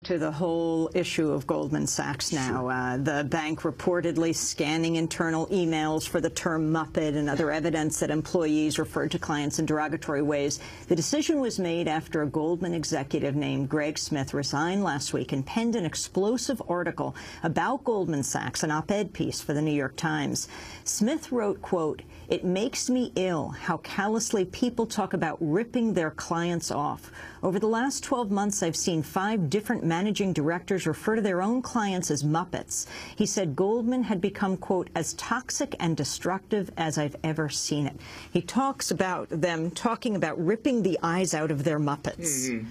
To the whole issue of Goldman Sachs now. The bank reportedly scanning internal emails for the term Muppet and other evidence that employees referred to clients in derogatory ways. The decision was made after a Goldman executive named Greg Smith resigned last week and penned an explosive article about Goldman Sachs, an op-ed piece for the New York Times. Smith wrote, quote, "It makes me ill how callously people talk about ripping their clients off. Over the last 12 months, I've seen 5 different managing directors refer to their own clients as Muppets." He said Goldman had become, quote, "as toxic and destructive as I've ever seen it." He talks about them talking about ripping the eyes out of their Muppets.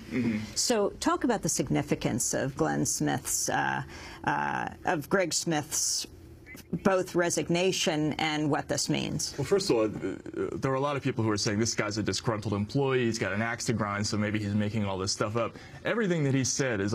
So talk about the significance of Greg Smith's both resignation and what this means. Well, first of all, there are a lot of people who are saying this guy's a disgruntled employee, he's got an axe to grind, so maybe he's making all this stuff up. Everything that he said is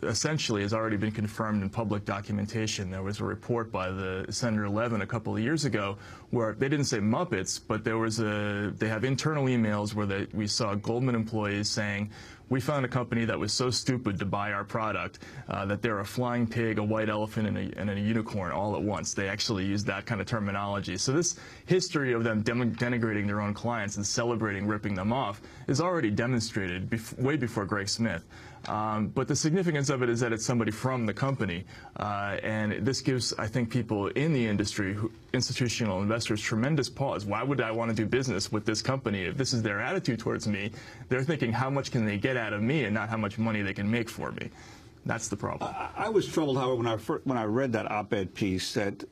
essentially has already been confirmed in public documentation. There was a report by the Senator Levin a couple of years ago where they didn't say Muppets, but there was they have internal emails where we saw Goldman employees saying, "We found a company that was so stupid to buy our product that they're a flying pig, a white elephant, and a unicorn all at once." They actually used that kind of terminology. So this history of them denigrating their own clients and celebrating ripping them off is already demonstrated way before Greg Smith. But the significance of it is that it's somebody from the company, and this gives, I think, people in the industry, institutional investors, tremendous pause. Why would I want to do business with this company? If this is their attitude towards me, they're thinking, how much can they get out of me and not how much money they can make for me. That's the problem. I was troubled, however, when I read that op-ed piece, that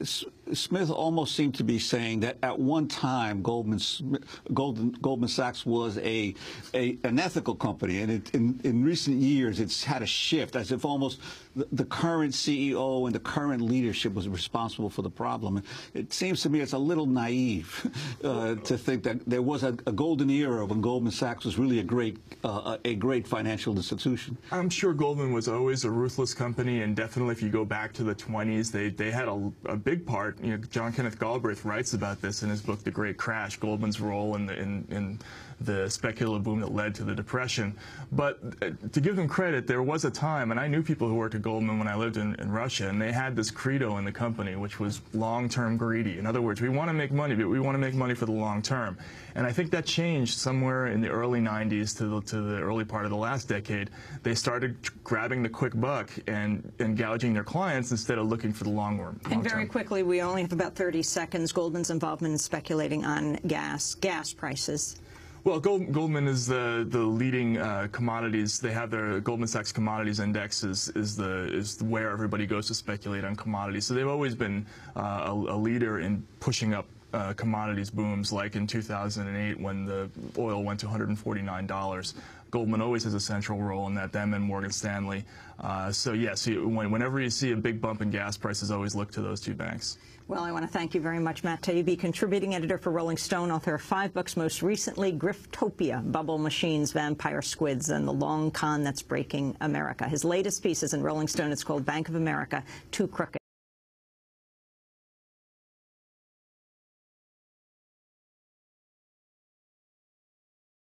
Smith almost seemed to be saying that at one time Goldman Sachs was an ethical company, and in recent years it's had a shift, as if almost the current CEO and the current leadership was responsible for the problem. It seems to me it's a little naive to think that there was a golden era when Goldman Sachs was really a great financial institution. I'm sure Goldman was always a ruthless company, and definitely if you go back to the 20s, they had a big part. You know, John Kenneth Galbraith writes about this in his book The Great Crash, Goldman's role in the speculative boom that led to the Depression. But to give them credit, there was a time, and I knew people who worked at Goldman when I lived in Russia, and they had this credo in the company, which was long-term greedy. In other words, we want to make money, but we want to make money for the long term. And I think that changed somewhere in the early 90s to the early part of the last decade. They started grabbing the quick buck and gouging their clients instead of looking for the long term. And very quickly, we only have about 30 seconds, Goldman's involvement in speculating on gas prices. Well, Goldman is the leading commodities. They have their Goldman Sachs Commodities Index is where everybody goes to speculate on commodities. So they've always been a leader in pushing up commodities booms, like in 2008 when the oil went to $149. Goldman always has a central role in that, them and Morgan Stanley. So yes, whenever you see a big bump in gas prices, always look to those two banks. Well, I want to thank you very much, Matt Taibbi, contributing editor for Rolling Stone, author of 5 books, most recently Griftopia, Bubble Machines, Vampire Squids, and The Long Con That's Breaking America. His latest piece is in Rolling Stone. It's called Bank of America, Too Crooked.